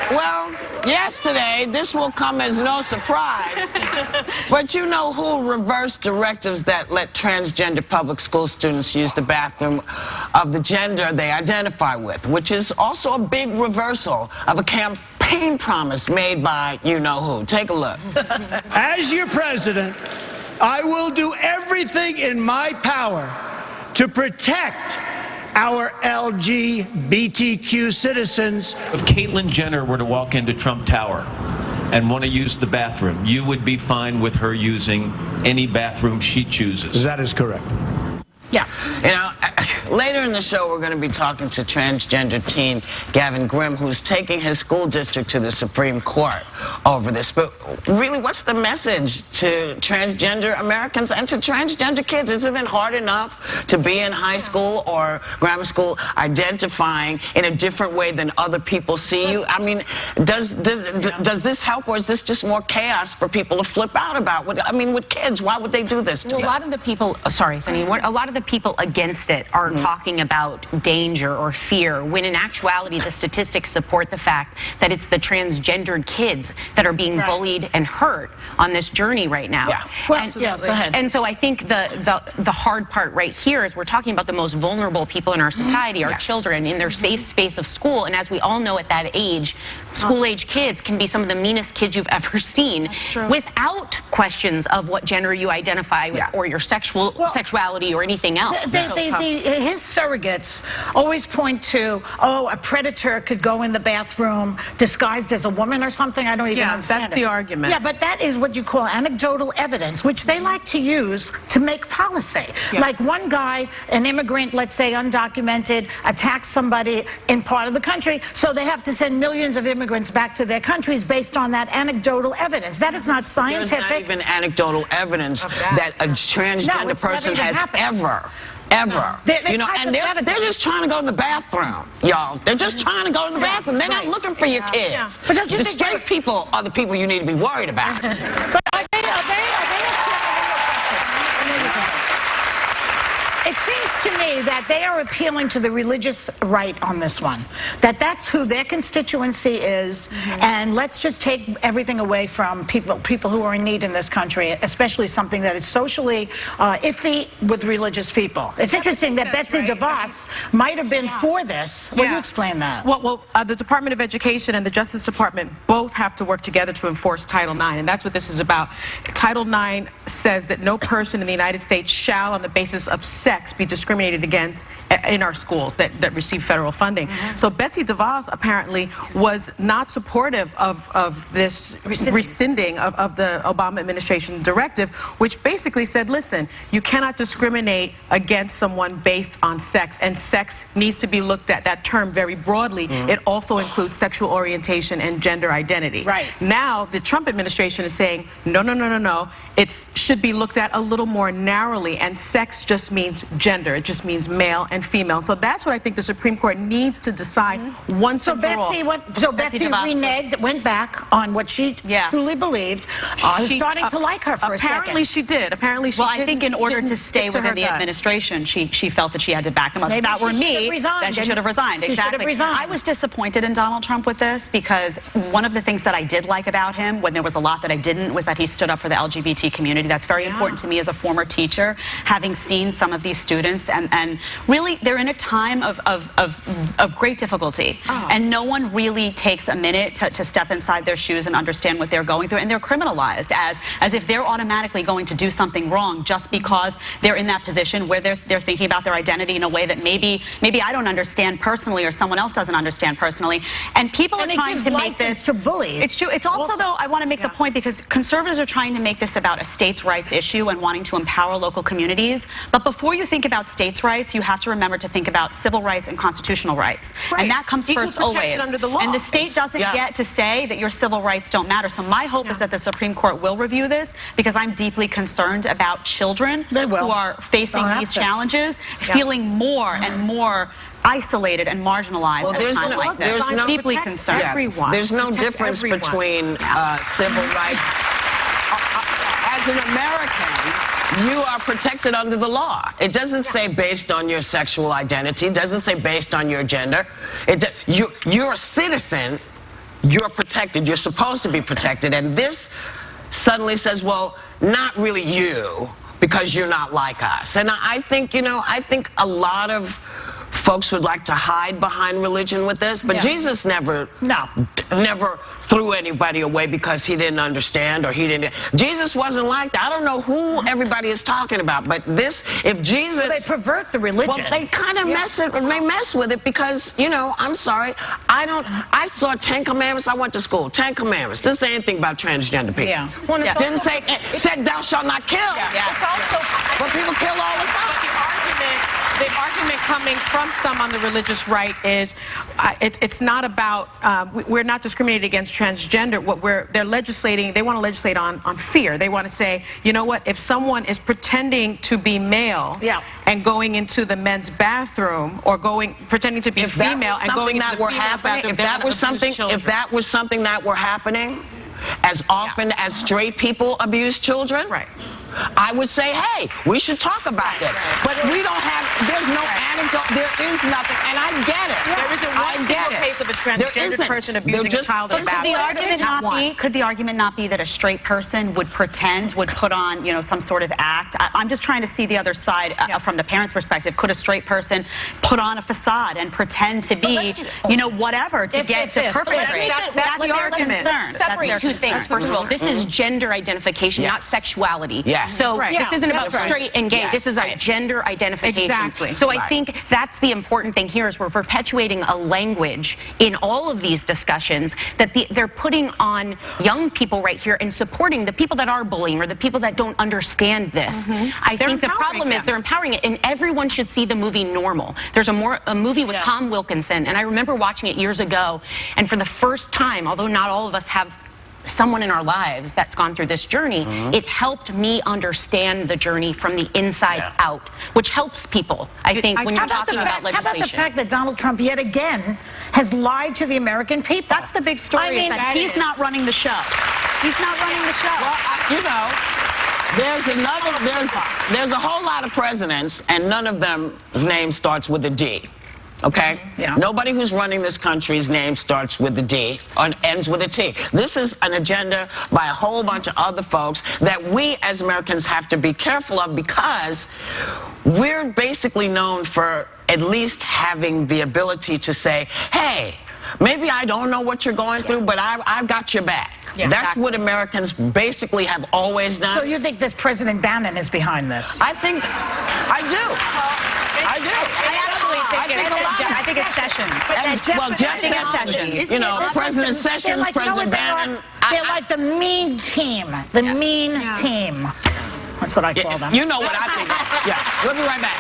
Well, yesterday, this will come as no surprise, but you know who reversed directives that let transgender public school students use the bathroom of the gender they identify with, which is also a big reversal of a campaign promise made by you-know-who. Take a look. As your president, I will do everything in my power to protect our LGBTQ citizens. If Caitlyn Jenner were to walk into Trump Tower and want to use the bathroom, you would be fine with her using any bathroom she chooses. That is correct. Yeah. You know, later in the show, we're going to be talking to transgender teen Gavin Grimm, who's taking his school district to the Supreme Court over this. But really, what's the message to transgender Americans and to transgender kids? Isn't it hard enough to be in high school or grammar school identifying in a different way than other people see you? I mean, does this help, or is this just more chaos for people to flip out about? I mean, with kids, why would they do this to A lot of the people, sorry, Sunny, a lot of the people against it are talking about danger or fear, when in actuality the statistics support the fact that it's the transgendered kids that are being bullied and hurt on this journey right now. Yeah. Well, go ahead. And so I think the hard part right here is we're talking about the most vulnerable people in our society, our children, in their safe space of school. And as we all know, at that age, school-age kids can be some of the meanest kids you've ever seen, without questions of what gender you identify with or your sexuality or anything else. His surrogates always point to, a predator could go in the bathroom disguised as a woman or something. I don't even understand that's the argument. Yeah, but that is what you call anecdotal evidence, which they like to use to make policy. Like one guy, an immigrant, let's say undocumented, attacks somebody in part of the country, so they have to send millions of immigrants back to their countries based on that anecdotal evidence. That is not scientific. There's not even anecdotal evidence that a transgender person has ever. You know, and they're just trying to go to the bathroom, y'all. They're just trying to go to the bathroom. They're not looking for your kids. But don't you the think straight people are the people you need to be worried about. But are they it seems to me that they are appealing to the religious right on this one. That's who their constituency is, and let's just take everything away from people who are in need in this country, especially something that is socially iffy with religious people. It's interesting that Betsy DeVos might have been for this. Will you explain that? Well, the Department of Education and the Justice Department both have to work together to enforce Title IX, and that's what this is about. Title IX says that no person in the United States shall, on the basis of sex, be discriminated against in our schools that receive federal funding. So Betsy DeVos apparently was not supportive of this rescinding of the Obama administration directive, which basically said, listen, you cannot discriminate against someone based on sex, and sex needs to be looked at, that term, very broadly. It also includes sexual orientation and gender identity. Now, the Trump administration is saying, no. It should be looked at a little more narrowly, and sex just means gender. It just means male and female. So that's what I think the Supreme Court needs to decide once and for all. So Betsy reneged, went back on what she truly believed. She's starting to like her for a second. Apparently she did. Apparently she did. Well, I think in order to stay within the administration, she felt that she had to back him up. If that were me, then she should have resigned. Exactly. I was disappointed in Donald Trump with this, because one of the things that I did like about him, when there was a lot that I didn't, was that he stood up for the LGBT community. That's very important to me as a former teacher, having seen some of these students, and really they're in a time of great difficulty, and no one really takes a minute to step inside their shoes and understand what they're going through, and they're criminalized as if they're automatically going to do something wrong just because they're in that position where they're thinking about their identity in a way that maybe I don't understand personally, or someone else doesn't understand personally, and people are trying to make this to bullies. It's true. It's also though, I want to make the point, because conservatives are trying to make this about a states' rights issue and wanting to empower local communities, but before you think about states' rights, you have to remember to think about civil rights and constitutional rights, and that comes first always. Under the law. And the state doesn't get to say that your civil rights don't matter. So my hope is that the Supreme Court will review this, because I'm deeply concerned about children who are facing these challenges, feeling more and more isolated and marginalized at a time like this. I'm deeply concerned. There's no difference between civil rights. As an American, you are protected under the law. It doesn't say based on your sexual identity. It doesn't say based on your gender. You're a citizen you're protected, you're supposed to be protected, and this suddenly says, well, not really you, because you're not like us. And I think, you know, I think a lot of folks would like to hide behind religion with this, but Jesus never threw anybody away because he didn't understand or he didn't. Jesus wasn't like that. I don't know who everybody is talking about, but this, if Jesus, well, they pervert the religion. Well, they kind of mess with it because, you know, I'm sorry, I saw 10 Commandments. I went to school. 10 Commandments. Didn't say anything about transgender people. Yeah. Well, didn't say it said thou shalt not kill. Yeah. It's also, but people kill all the time. But the argument coming from some on the religious right is it's not about we're not discriminating against transgender. What they're legislating, they want to legislate on fear. They want to say, you know what, if someone is pretending to be male and going into the men's bathroom or pretending to be female and going into the female's bathroom, if that was something that were happening as often as straight people abuse children, I would say, hey, we should talk about this. But we don't have, there's no anecdote, there is nothing, and I get it. There isn't one single case of a transgender person abusing a child in a bathroom. Could the argument not be that a straight person would pretend, would put on, you know, some sort of act? I'm just trying to see the other side from the parent's perspective. Could a straight person put on a facade and pretend to be, you know, whatever to get to perpetrate? That's the argument. Separate two things. First of all, this is gender identification, not sexuality. So this isn't about straight and gay. This is a gender identification. Exactly. So I think that's the important thing here is we're perpetuating a language in all of these discussions that they're putting on young people right here and supporting the people that are bullying or the people that don't understand this. I think the problem is they're empowering it, and everyone should see the movie Normal. There's a movie with Tom Wilkinson, and I remember watching it years ago, and for the first time, although not all of us have someone in our lives that's gone through this journey, it helped me understand the journey from the inside out, which helps people, I think, when you're talking about legislation. How about the fact that Donald Trump, yet again, has lied to the American people? That's the big story. I mean, he's not running the show. He's not running the show. Well, you know, there's a whole lot of presidents, and none of them's name starts with a D. Okay? Nobody who's running this country's name starts with a D and ends with a T. This is an agenda by a whole bunch of other folks that we as Americans have to be careful of because we're basically known for at least having the ability to say, hey, maybe I don't know what you're going through, but I've got your back. That's what Americans basically have always done. So you think this President Bannon is behind this? I think, I do. I do. I think it's Sessions. Well, Jeff Sessions. You know, President Sessions, President Bannon. They're like the mean team. The mean team. That's what I call them. You know what I think. We'll be right back.